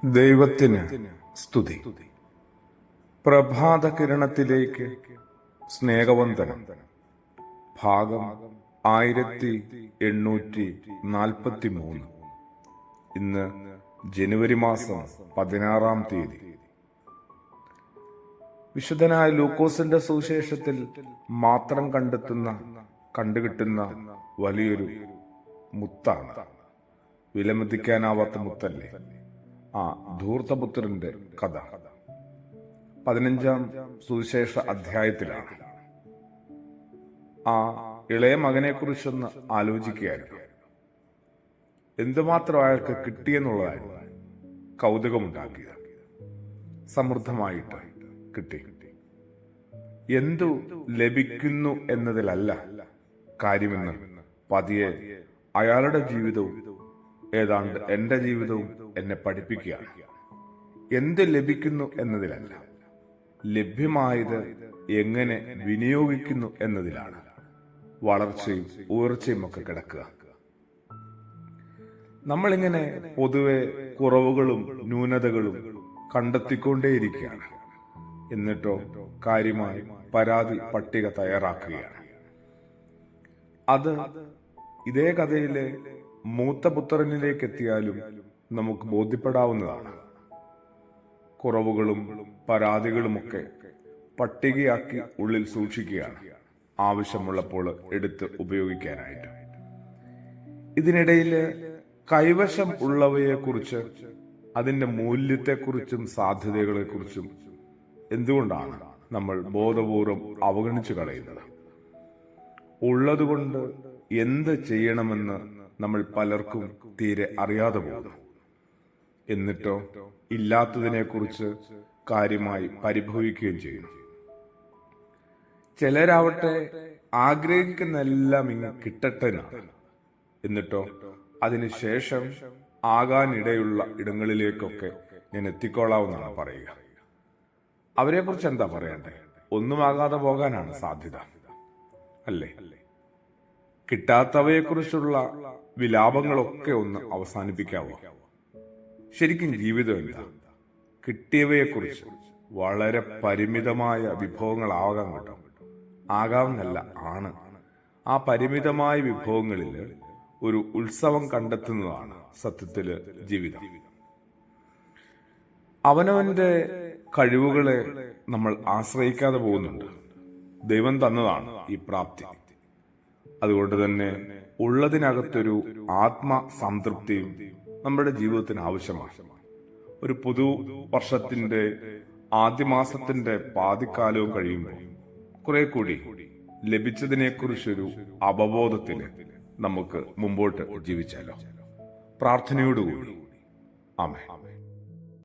ദൈവത്തിന് സ്തുതി. പ്രഭാത കിരണത്തിലേക്ക് സ്നേഹവന്ദനം. ഭാഗം 1843. ഇന്ന് ജനുവരി മാസം 16-ാം തീയതി. വിശുദ്ധനായ ലൂക്കോസിന്റെ സുവിശേഷത്തിൽ മാത്രം കണ്ടുകിട്ടുന്ന വലിയൊരു മുത്താണ്. വിലമതിക്കാനാവാത്ത മുത്തല്ലേ ആ ധൂർത്തപുത്രന്റെ കഥ. 15-ാം സുവിശേഷ അധ്യായത്തിലാണ്. ആ ഇളയ മകനെ കുറിച്ചൊന്ന് ആലോചിക്കുകയായിരുന്നു. എന്തുമാത്രം അയാൾക്ക് കിട്ടിയെന്നുള്ളതായിരുന്നു കൗതുകമുണ്ടാക്കിയത്. സമൃദ്ധമായിട്ട് കിട്ടി. എന്തു ലഭിക്കുന്നു എന്നതിലല്ല കാര്യമെന്ന് പതിയെ അയാളുടെ ജീവിതവും ഏതാണ്ട് എന്റെ ജീവിതവും എന്നെ പഠിപ്പിക്കുകയാണ്. എന്ത് ലഭിക്കുന്നു എന്നതിലല്ല, ലഭ്യമായത് എങ്ങനെ വിനിയോഗിക്കുന്നു എന്നതിലാണ് വളർച്ചയും ഉയർച്ചയും ഒക്കെ കിടക്കുക. നമ്മളിങ്ങനെ പൊതുവെ കുറവുകളും ന്യൂനതകളും കണ്ടെത്തിക്കൊണ്ടേയിരിക്കുകയാണ്. എന്നിട്ടോ കാര്യമായി പരാതി പട്ടിക തയ്യാറാക്കുകയാണ്. അത് ഇതേ കഥയിലെ മൂത്ത പുത്രനിലേക്ക് എത്തിയാലും നമുക്ക് ബോധ്യപ്പെടാവുന്നതാണ്. കുറവുകളും പരാതികളുമൊക്കെ പട്ടികയാക്കി ഉള്ളിൽ സൂക്ഷിക്കുകയാണ്, ആവശ്യമുള്ളപ്പോൾ എടുത്ത് ഉപയോഗിക്കാനായിട്ട്. ഇതിനിടയിൽ കൈവശം ഉള്ളവയെക്കുറിച്ച്, അതിന്റെ മൂല്യത്തെക്കുറിച്ചും സാധ്യതകളെക്കുറിച്ചും എന്തുകൊണ്ടാണ് നമ്മൾ ബോധപൂർവം അവഗണിച്ചു കളയുന്നത്? ഉള്ളതുകൊണ്ട് എന്ത് ചെയ്യണമെന്ന് നമ്മൾ പലർക്കും തീരെ അറിയാതെ പോകുന്നു. എന്നിട്ടോ ഇല്ലാത്തതിനെ കുറിച്ച് കാര്യമായി പരിഭവിക്കുകയും ചെയ്യുന്നു. ചിലരാവട്ടെ ആഗ്രഹിക്കുന്നെല്ലാം ഇങ്ങ് കിട്ടട്ടെ എന്നാണ്. എന്നിട്ടോ അതിനുശേഷം ആകാനിടയുള്ള ഇടങ്ങളിലേക്കൊക്കെ ഞാൻ എത്തിക്കൊള്ളാവുന്നതാണ് പറയുക. അവരെ കുറിച്ച് എന്താ പറയണ്ടേ? ഒന്നുമാകാതെ പോകാനാണ് സാധ്യത, അല്ലേ? കിട്ടാത്തവയെക്കുറിച്ചുള്ള വിലാപങ്ങളൊക്കെ ഒന്ന് അവസാനിപ്പിക്കാവോ? ശരിക്കും ജീവിതം എന്താ? കിട്ടിയവയെക്കുറിച്ച് വളരെ പരിമിതമായ വിഭവങ്ങളാകാൻ കേട്ടോ. ആകാവുന്നല്ല, ആണ്. ആ പരിമിതമായ വിഭവങ്ങളിൽ ഒരു ഉത്സവം കണ്ടെത്തുന്നതാണ് സത്യത്തില് ജീവിതം. അവനവന്റെ കഴിവുകളെ നമ്മൾ ആശ്രയിക്കാതെ പോകുന്നുണ്ട്. ദൈവം തന്നതാണ് ഈ പ്രാപ്തി. അതുകൊണ്ട് തന്നെ ഉള്ളതിനകത്തൊരു ആത്മസംതൃപ്തിയും നമ്മുടെ ജീവിതത്തിന് ആവശ്യമാണ്. ഒരു പുതു വർഷത്തിന്റെ ആദ്യ മാസത്തിന്റെ പാതിക്കാലവും കഴിയുമ്പോൾ കുറെ കൂടി ലഭിച്ചതിനെക്കുറിച്ചൊരു അവബോധത്തില് നമുക്ക് മുമ്പോട്ട് ജീവിച്ചാലോ? പ്രാർത്ഥനയോടുകൂടി. ആമേൻ.